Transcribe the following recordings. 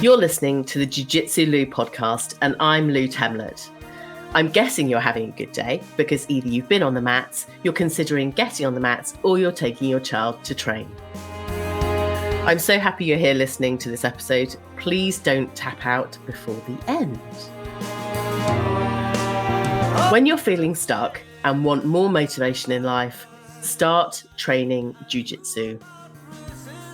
You're listening to the Jiu Jitsu Lou podcast, and I'm Lou Temlett. I'm guessing you're having a good day because either you've been on the mats, you're considering getting on the mats, or you're taking your child to train. I'm so happy you're here listening to this episode. Please don't tap out before the end. When you're feeling stuck and want more motivation in life, start training Jiu Jitsu.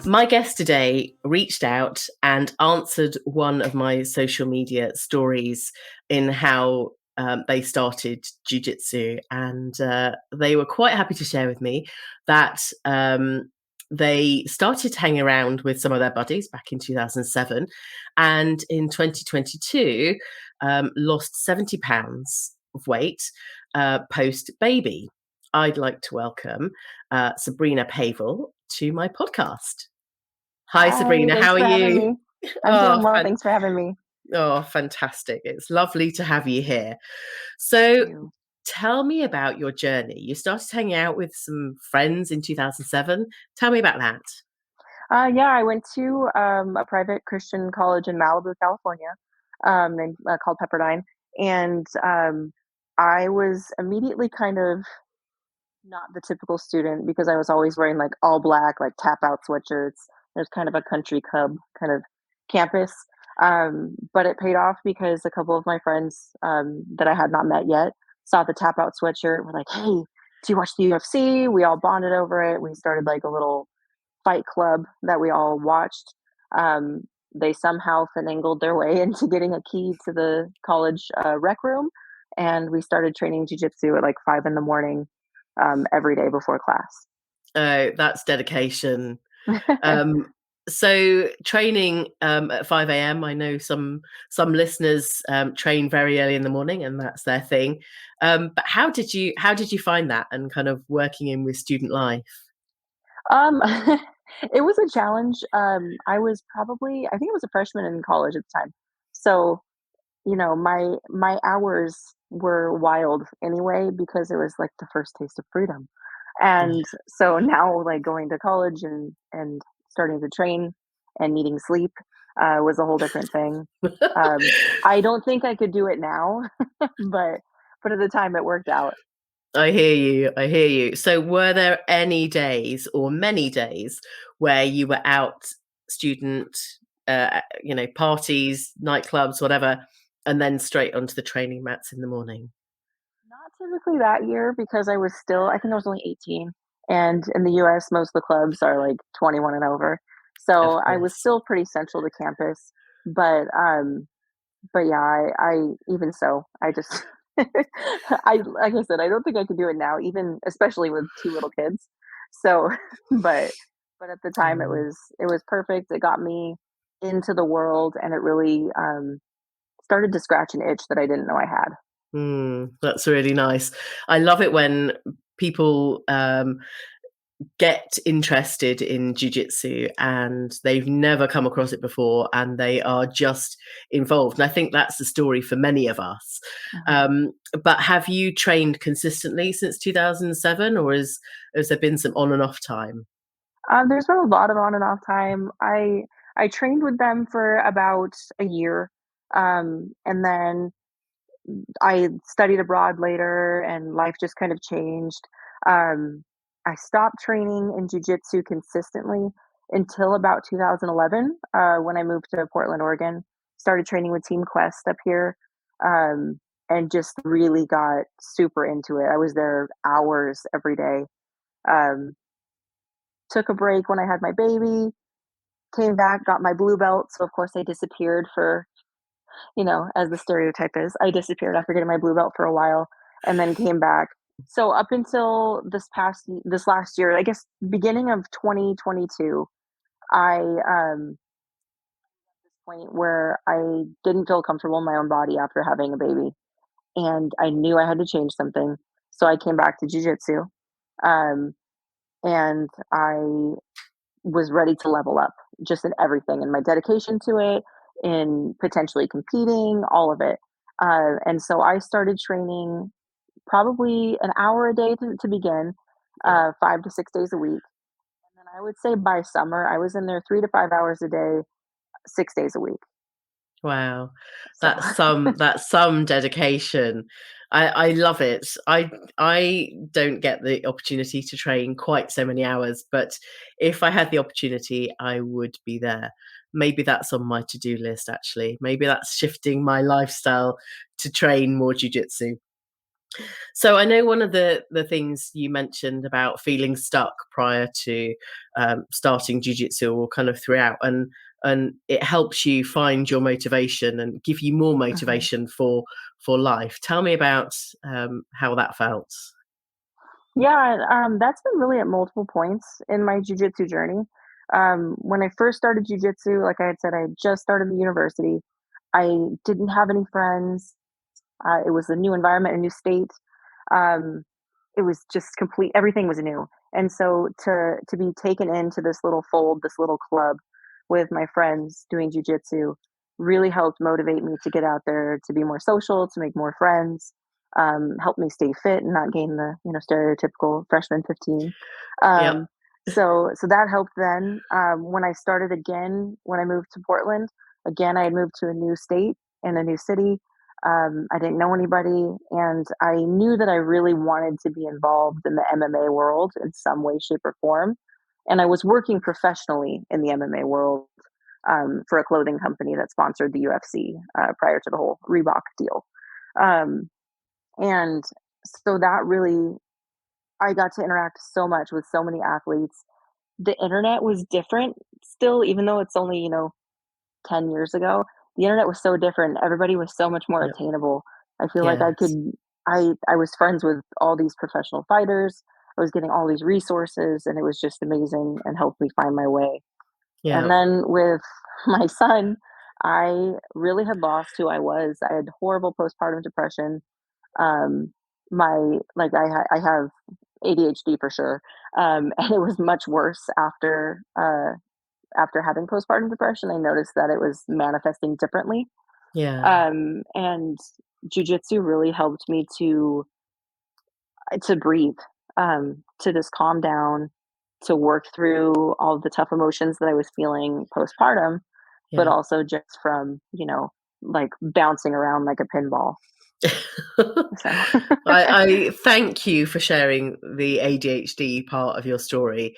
My guest today reached out and answered one of my social media stories in how they started Jiu Jitsu, and they were quite happy to share with me that they started hanging around with some of their buddies back in 2007, and in 2022 lost 70 pounds of weight post baby. I'd like to welcome Sabrina Pavel to my podcast. Hi, Sabrina. Thanks How are for having you? me. I'm doing well. Thanks for having me. Oh, fantastic. It's lovely to have you here. Thank So you. tell me about your journey. You started hanging out with some friends in 2007. Tell me about that. Yeah, I went to a private Christian college in Malibu, California, called Pepperdine, and I was immediately kind of not the typical student because I was always wearing like all black, like tap out sweatshirts. There's kind of a country club kind of campus. But it paid off because a couple of my friends that I had not met yet saw the tap out sweatshirt. We're like, hey, do you watch the UFC? We all bonded over it. We started like a little fight club that we all watched. Um, they somehow finagled their way into getting a key to the college rec room. And we started training jujitsu at like 5 a.m. Every day before class. Oh, that's dedication. So training at 5 a.m. I know some listeners train very early in the morning, and that's their thing. But how did you find that, and kind of working in with student life? Um, it was a challenge. I think I was a freshman in college at the time. So, my hours were wild anyway because it was like the first taste of freedom. And so now like going to college and starting to train and needing sleep was a whole different thing. I don't think I could do it now, but at the time it worked out. I hear you. I hear you. So were there any days or many days where you were out student, parties, nightclubs, whatever, and then straight onto the training mats in the morning? Not typically that year because I think I was only 18. And in the US, most of the clubs are like 21 and over. Of So I was course. still pretty central to campus. But yeah, I even so, I just, like I said, I don't think I could do it now, even especially with two little kids. So, but, but at the time it was perfect. It got me into the world and it really, started to scratch an itch that I didn't know I had. That's really nice. I love it when people get interested in jiu-jitsu and they've never come across it before and they are just involved. And I think that's the story for many of us. Mhm. But have you trained consistently since 2007, or has there been some on and off time? There's been a lot of on and off time. I trained with them for about a year, and then I studied abroad later, and life just kind of changed. Um, I stopped training in jujitsu consistently until about 2011, when I moved to Portland, Oregon. Started training with Team Quest up here, and just really got super into it. I was there hours every day. Um, Took a break when I had my baby, came back, got my blue belt. So of course I disappeared for, as the stereotype is, I disappeared after getting my blue belt for a while and then came back. So up until this last year, I guess beginning of 2022, I this point where I didn't feel comfortable in my own body after having a baby and I knew I had to change something. So I came back to jujitsu. Um, and I was ready to level up just in everything, in my dedication to it, in potentially competing, all of it. And so I started training probably an hour a day to begin, Yeah. 5 to 6 days a week. And then I would say by summer, I was in there 3 to 5 hours a day, 6 days a week. Wow. So That's some dedication. I love it. I don't get the opportunity to train quite so many hours, but if I had the opportunity, I would be there. Maybe that's on my to-do list actually. Maybe that's shifting my lifestyle to train more jujitsu. So I know one of the things you mentioned about feeling stuck prior to starting jujitsu, or kind of throughout, and it helps you find your motivation and give you more mhm. motivation for life. Tell me about how that felt. Yeah, that's been really at multiple points in my jujitsu journey. When I first started jujitsu, like I had said, I had just started the university. I didn't have any friends. It was a new environment, a new state. Um, it was just complete. Everything was new, and so to be taken into this little fold, this little club with my friends doing jujitsu, really helped motivate me to get out there, to be more social, to make more friends. Helped me stay fit and not gain the stereotypical freshman 15. Yep. Um, so that helped. Then when I started again, when I moved to Portland, again I had moved to a new state and a new city. I didn't know anybody, and I knew that I really wanted to be involved in the MMA world in some way, shape, or form. And I was working professionally in the MMA world for a clothing company that sponsored the UFC prior to the whole Reebok deal. Um, and so that really, I got to interact so much with so many athletes. The internet was different still, even though it's only, 10 years ago. The internet was so different. Everybody was so much more Yep. attainable. I feel like Yes. I was friends with all these professional fighters. I was getting all these resources, and it was just amazing and helped me find my way. And Yeah. then with my son, I really had lost who I was. I had horrible postpartum depression. Um, I have ADHD for sure, and it was much worse after having postpartum depression. I noticed that it was manifesting differently. Yeah. And jujitsu really helped me to breathe, to just calm down, to work through all the tough emotions that I was feeling postpartum, but Yeah. also just from, like bouncing around like a pinball. So, I thank you for sharing the ADHD part of your story.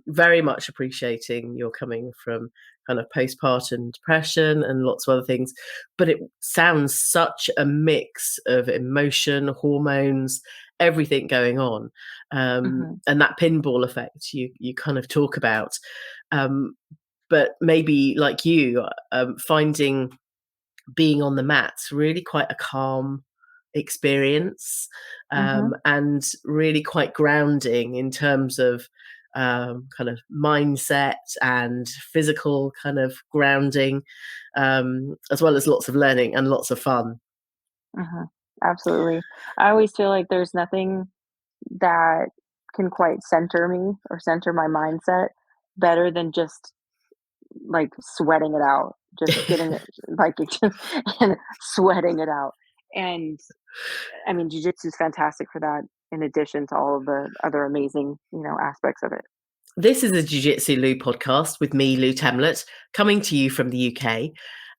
Very much appreciating you're coming from kind of postpartum depression and lots of other things, but it sounds such a mix of emotion, hormones, everything going on, mhm, and that pinball effect you kind of talk about. Um, but maybe like you, finding being on the mats really quite a calm experience, mhm, and really quite grounding in terms of kind of mindset and physical kind of grounding, as well as lots of learning and lots of fun. mhm. Absolutely. I always feel like there's nothing that can quite center me or center my mindset better than just like sweating it out, just getting it like it just and sweating it out. And I mean, jujitsu is fantastic for that. In addition to all of the other amazing, aspects of it. This is a Jiu Jitsu Lou podcast with me, Lou Temlett, coming to you from the UK.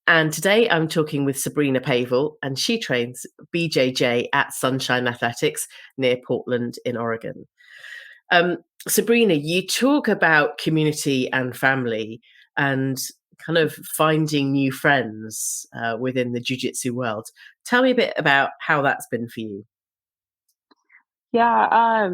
And today I'm talking with Sabrina Pavel, and she trains BJJ at Sunshine Athletics near Portland in Oregon. Um, Sabrina, you talk about community and family and kind of finding new friends within the jiu-jitsu world. Tell me a bit about how that's been for you. Yeah,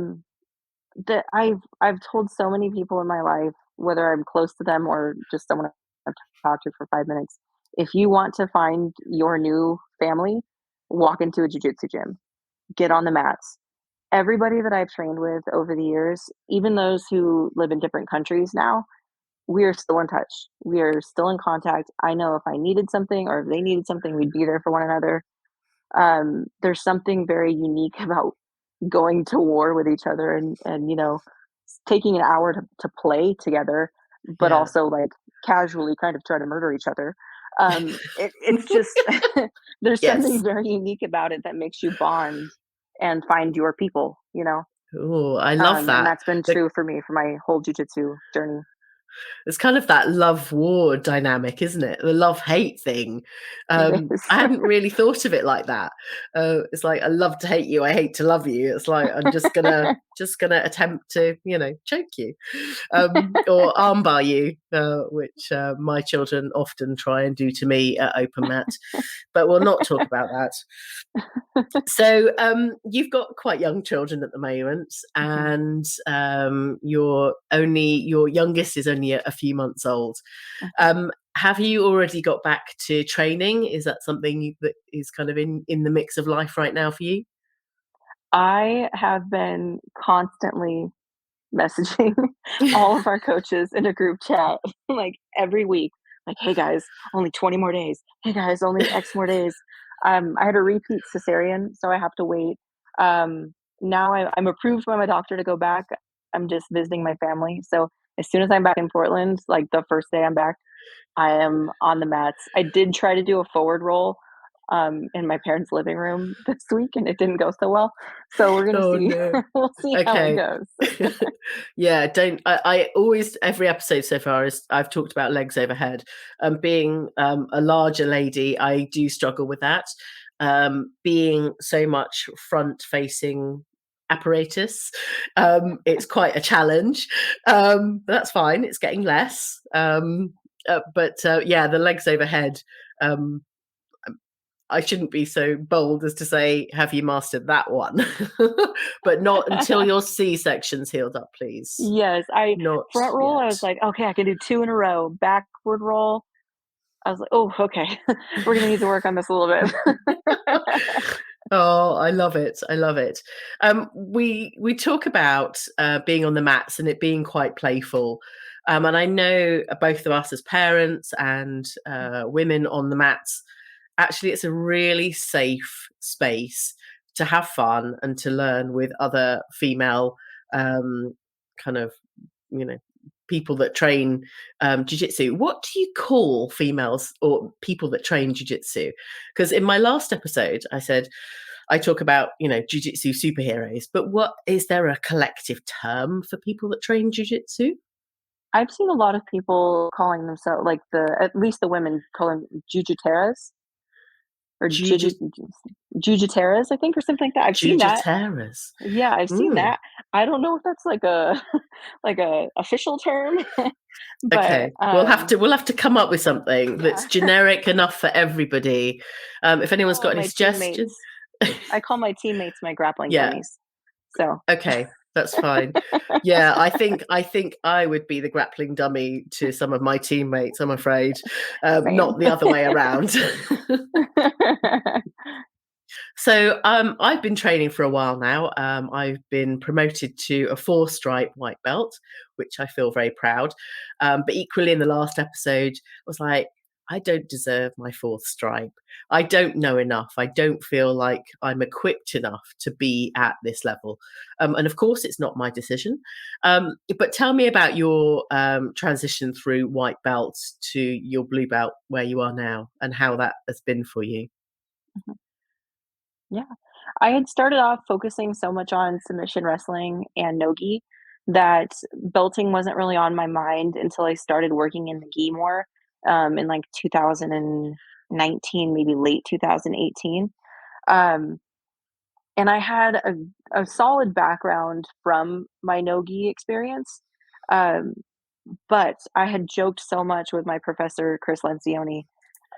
that I've told so many people in my life, whether I'm close to them or just someone I've talked to for 5 minutes. If you want to find your new family, walk into a jujitsu gym, get on the mats. Everybody that I've trained with over the years, even those who live in different countries now, we are still in touch. We are still in contact. I know if I needed something or if they needed something, we'd be there for one another. There's something very unique about going to war with each other and taking an hour to play together, but Yeah. also like casually kind of try to murder each other. It's just there's something Yes. very unique about it that makes you bond and find your people. Oh, I love And that. that's been The true for me for my whole jujitsu journey. It's kind of that love war dynamic, isn't it? The love hate thing. It I is. hadn't really thought of it like that. It's like I love to hate you, I hate to love you. It's like I'm just gonna attempt to, choke you, or armbar you, which my children often try and do to me at open mat. But we'll not talk about that. So you've got quite young children at the moment, Mhm. and your youngest is only a few months old. Mhm. Have you already got back to training? Is that something that is kind of in the mix of life right now for you? I have been constantly messaging all of our coaches in a group chat, like, every week, like, "Hey, guys, only 20 more days. Hey, guys, only X more days." I had a repeat cesarean, so I have to wait. Now I'm approved by my doctor to go back. I'm just visiting my family, so as soon as I'm back in Portland, like, the first day I'm back, I am on the mats. I did try to do a forward roll, in my parents' living room this week, and it didn't go so well, so we're gonna Oh see. no. We'll see how it Okay. goes. Yeah, don't I always every episode so far is I've talked about legs overhead. Being a larger lady, I do struggle with that. Being so much front facing apparatus, it's quite a challenge. But that's fine, it's getting less. But yeah, the legs overhead. Um, I shouldn't be so bold as to say, have you mastered that one? But not until your C-section's healed up, please. Yes, I Not front roll, I yet. was like, "Okay, I can do 2 in a row." Backward roll, I was like, "Oh, okay. We're gonna need to work on this a little bit." Oh, I love it. I love it. We talk about being on the mats and it being quite playful. And I know both of us as parents and women on the mats, actually, it's a really safe space to have fun and to learn with other female kind of, you know, people that train jiu-jitsu. What do you call females or people that train jiu-jitsu? Because in my last episode I said I talk about, jiu-jitsu superheroes, but what is there a collective term for people that train jiu-jitsu? I've seen a lot of people calling themselves like, at least the women call them jujiteras or Jiu- jujiteras, I think, or something like that. I've seen that. Jiu-jiteras. Yeah, I've seen Mm, that. I don't know if that's like a like a official term, but, okay, we'll have to come up with something that's yeah. generic enough for everybody. If I anyone's call got any my suggestions, teammates I call my teammates my grappling yeah, dummies. So okay, that's fine. Yeah, I think I would be the grappling dummy to some of my teammates, I'm afraid, same. not the other way around. So I've been training for a while now. I've been promoted to a 4-stripe white belt, which I feel very proud. But equally, in the last episode, I was like, I don't deserve my 4th stripe. I don't know enough. I don't feel like I'm equipped enough to be at this level. And of course, it's not my decision. But tell me about your transition through white belt to your blue belt, where you are now, and how that has been for you. Yeah. I had started off focusing so much on submission wrestling and no-gi that belting wasn't really on my mind until I started working in the gi more, in, like, 2019, maybe late 2018. Um, and I had a solid background from my no-gi experience, um, but I had joked so much with my professor, Chris Lencioni,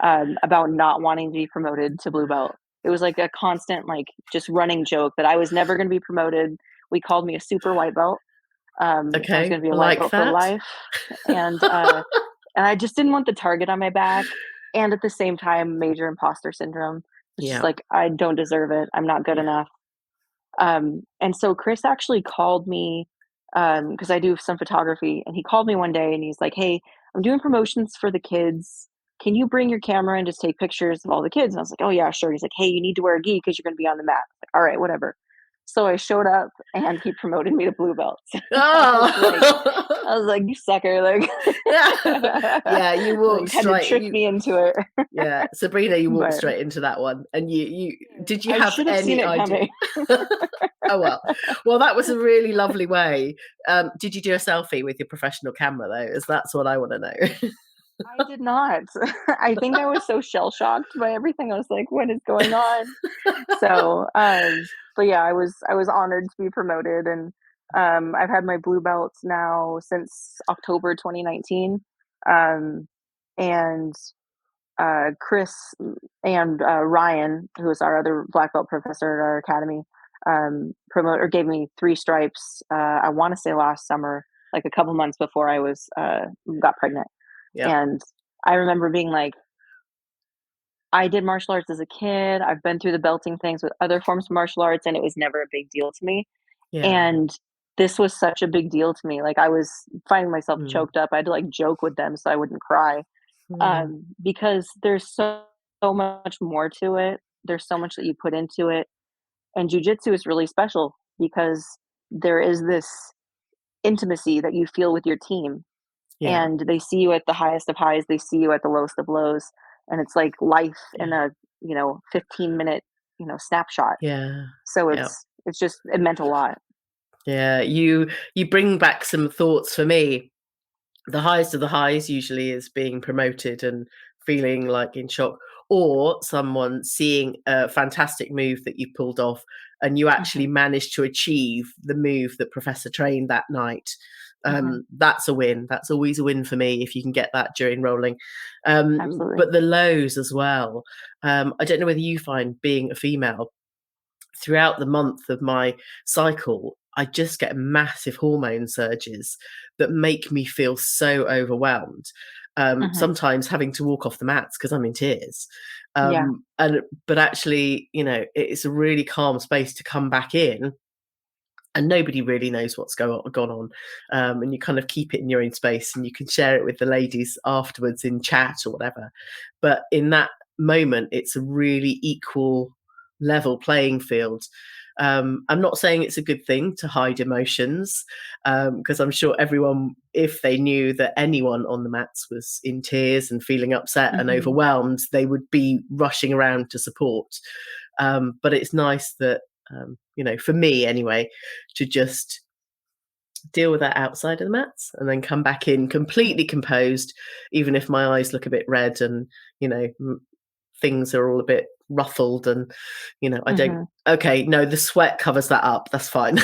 about not wanting to be promoted to blue belt. It was like a constant, like, just running joke that I was never gonna be promoted. We called me a super white belt. I was Okay, gonna be a white like belt for that. life, and, I just didn't want the target on my back, and at the same time, major imposter syndrome. It's just Yeah, like, I don't deserve it. I'm not good yeah. enough. And so Chris actually called me, because I do some photography, and he called me one day and he's like, "Hey, I'm doing promotions for the kids. Can you bring your camera and just take pictures of all the kids?" And I was like, "Oh yeah, sure." He's like, "Hey, you need to wear a gi because you're going to be on the mat." I was like, "All right, whatever." So I showed up and he promoted me to blue belt. Oh. I was like, "You sucker." Like, Yeah, you walked like had to straight. trick me into it. Yeah, Sabrina, you walked But straight into that one, and you did you I have should have seen any it idea? coming. Oh well, that was a really lovely way. Did you do a selfie with your professional camera though? As that's what I want to know. I did not. I think I was so shell shocked by everything. I was like, "What is going on?" So, but yeah, I was honored to be promoted, and I've had my blue belts now since October 2019, um, and Chris and Ryan, who was our other black belt professor at our academy, promote or gave me 3 stripes. I want to say last summer, like a couple months before I was got pregnant, Yeah, and I remember being like, I did martial arts as a kid. I've been through the belting things with other forms of martial arts, and it was never a big deal to me. yeah, And this was such a big deal to me. Like I was finding myself mm, choked up. I had to like joke with them so I wouldn't cry, mm, because there's so much more to it. There's so much that you put into it, and jujitsu is really special because there is this intimacy that you feel with your team, yeah, and they see you at the highest of highs, they see you at the lowest of lows, and it's like life in yeah, a 15-minute snapshot. yeah, So yeah. it's just it meant a lot. Yeah, you bring back some thoughts for me. The highest of the highs usually is being promoted and feeling like in shock, or someone seeing a fantastic move that you pulled off and you actually Hmm. managed to achieve the move that professor trained that night. Hmm. That's a win. That's always a win for me if you can get that during rolling. Absolutely. But the lows as well. I don't know whether you find being a female throughout the month of my cycle, I just get massive hormone surges that make me feel so overwhelmed. Hmm. Sometimes having to walk off the mats because I'm in tears. Yeah. But actually, it's a really calm space to come back in, and nobody really knows what's gone on, and you kind of keep it in your own space, and you can share it with the ladies afterwards in chat or whatever. But in that moment, it's a really equal level playing field. I'm not saying it's a good thing to hide emotions, because I'm sure everyone, if they knew that anyone on the mats was in tears and feeling upset and Hmm. overwhelmed, they would be rushing around to support. But it's nice that, for me anyway, to just deal with that outside of the mats and then come back in completely composed, even if my eyes look a bit red and, things are all a bit ruffled and, I don't. Hmm. Okay, no, the sweat covers that up. That's fine.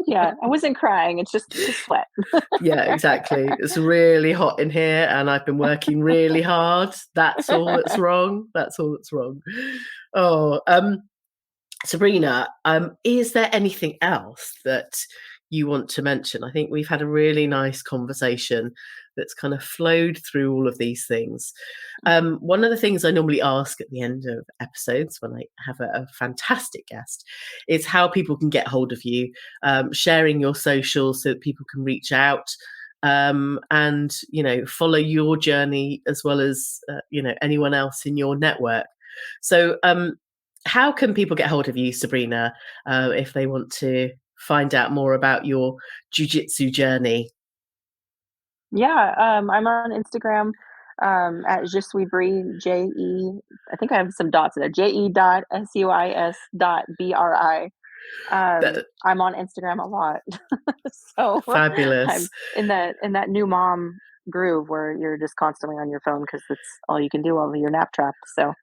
Yeah, I wasn't crying. It's just sweat. Yeah, exactly. It's really hot in here and I've been working really hard. That's all that's wrong. That's all that's wrong. Oh, Sabrina, is there anything else that you want to mention? I think we've had a really nice conversation that's kind of flowed through all of these things. Mhm. One of the things I normally ask at the end of episodes when I have a fantastic guest is how people can get hold of you, sharing your socials so that people can reach out, and follow your journey as well as anyone else in your network. So, how can people get hold of you, Sabrina, if they want to find out more about your jujitsu journey? Yeah, I'm on Instagram, at Je suis Brie, I think I have some dots in there, JE.SUIS.BRI. That I'm on Instagram a lot. So, I'm fabulous. in that new mom groove where you're just constantly on your phone because it's all you can do while you're nap trapped, so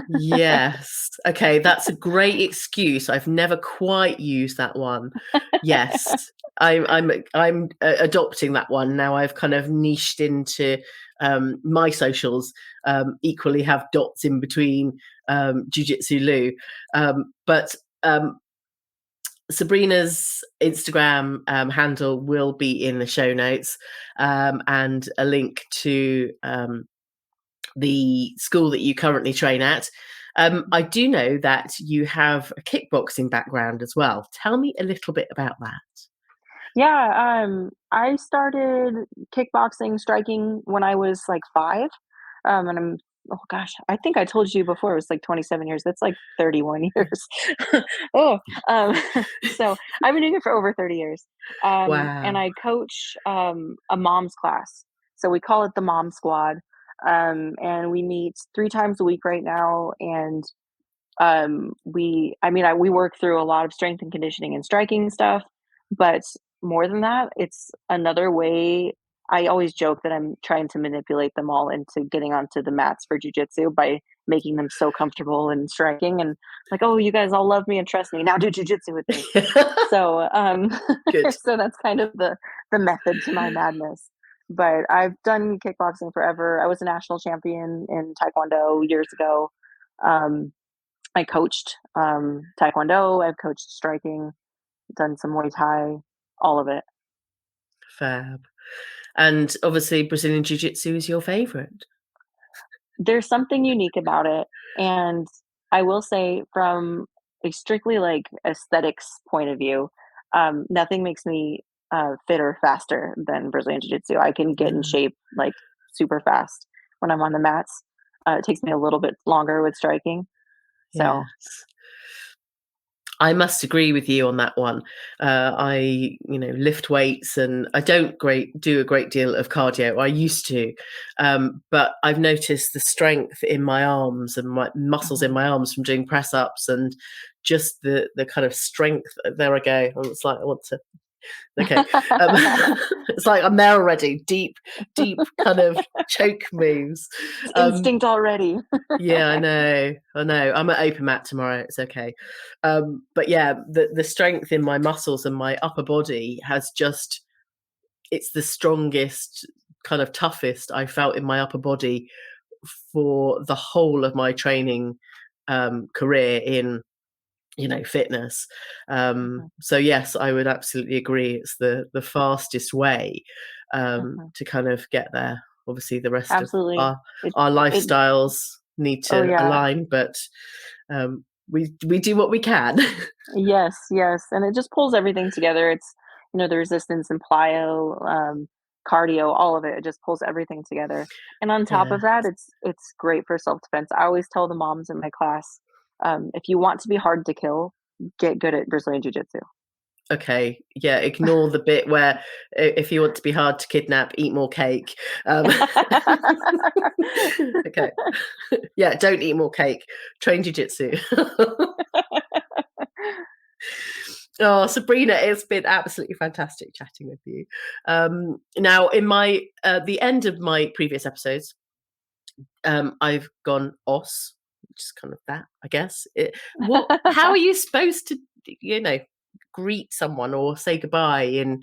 Yes. Okay, that's a great excuse. I've never quite used that one. Yes. I'm adopting that one now. I've kind of niched into, my socials, equally have dots in between, Jiu-Jitsu Lou. But Sabrina's Instagram, handle will be in the show notes, and a link to, the school that you currently train at. I do know that you have a kickboxing background as well. Tell me a little bit about that. Yeah, I started kickboxing, striking when I was, like, 5, and I'm oh gosh, I think I told you before it was like 27 years. That's like 31 years. Oh, um, so I've been doing it for over 30 years. And Wow. I coach a mom's class. So we call it the Mom Squad. And we meet 3 times a week right now. And we work through a lot of strength and conditioning and striking stuff, but more than that, it's another way. I always joke that I'm trying to manipulate them all into getting onto the mats for jujitsu by making them so comfortable and striking and like, oh, you guys all love me and trust me. Now do jujitsu with me. So, Good. so that's kind of the method to my madness. But I've done kickboxing forever. I was a national champion in Taekwondo years ago. Um, I coached Taekwondo, I've coached striking, done some Muay Thai, all of it. Fab. And obviously Brazilian Jiu-Jitsu is your favorite. There's something unique about it, and I will say from a strictly, like, aesthetics point of view, nothing makes me, fitter faster than Brazilian Jiu-Jitsu. I can get in Mm, shape, like, super fast when I'm on the mats. It takes me a little bit longer with striking, so yes. I must agree with you on that one. Lift weights and I don't do a great deal of cardio. I used to, but I've noticed the strength in my arms and my muscles in mhm. my arms from doing press ups and just the kind of strength. There I go. It's like I want to. Okay, um, it's like I'm there already. Deep kind of choke moves. It's Um, instinct already. yeah, I know. I'm at open mat tomorrow. It's okay. But yeah, the strength in my muscles and my upper body has just it's the strongest, kind of toughest I felt in my upper body for the whole of my training career in fitness. Mhm, So yes, I would absolutely agree. It's the fastest way mhm. to kind of get there. Obviously, the rest of Absolutely. It our it lifestyles need oh, to yeah. align, but we do what we can. Yes, yes, and it just pulls everything together. It's, the resistance and plyo, cardio, all of it. It just pulls everything together. And on top Yeah. of that, it's great for self-defense. I always tell the moms in my class, if you want to be hard to kill, get good at Brazilian Jiu-Jitsu. Okay. Yeah. Ignore the bit where if you want to be hard to kidnap, eat more cake. Um, okay. Yeah. Don't eat more cake. Train jujitsu. Oh, Sabrina, it's been absolutely fantastic chatting with you. Now, in my the end of my previous episodes, I've gone os, which is kind of that, I guess. How are you supposed to, you know, greet someone or say goodbye in,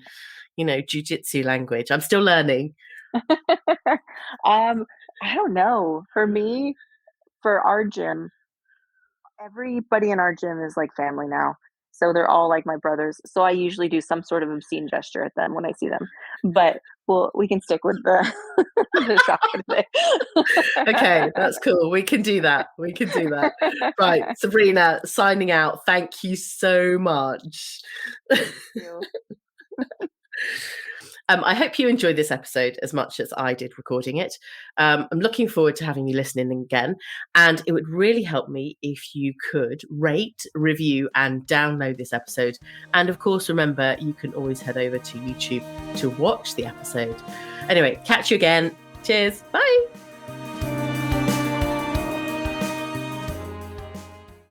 jujitsu language? I'm still learning. Um, I don't know. For me, for our gym, everybody in our gym is like family now. So they're all like my brothers. So I usually do some sort of obscene gesture at them when I see them. But we can stick with the the shot for today. Okay, that's cool. We can do that. We can do that. Right, Sabrina, signing out. Thank you so much. You. I hope you enjoyed this episode as much as I did recording it. I'm looking forward to having you listening again. And it would really help me if you could rate, review, and download this episode. And of course, remember, you can always head over to YouTube to watch the episode. Anyway, catch you again. Cheers. Bye.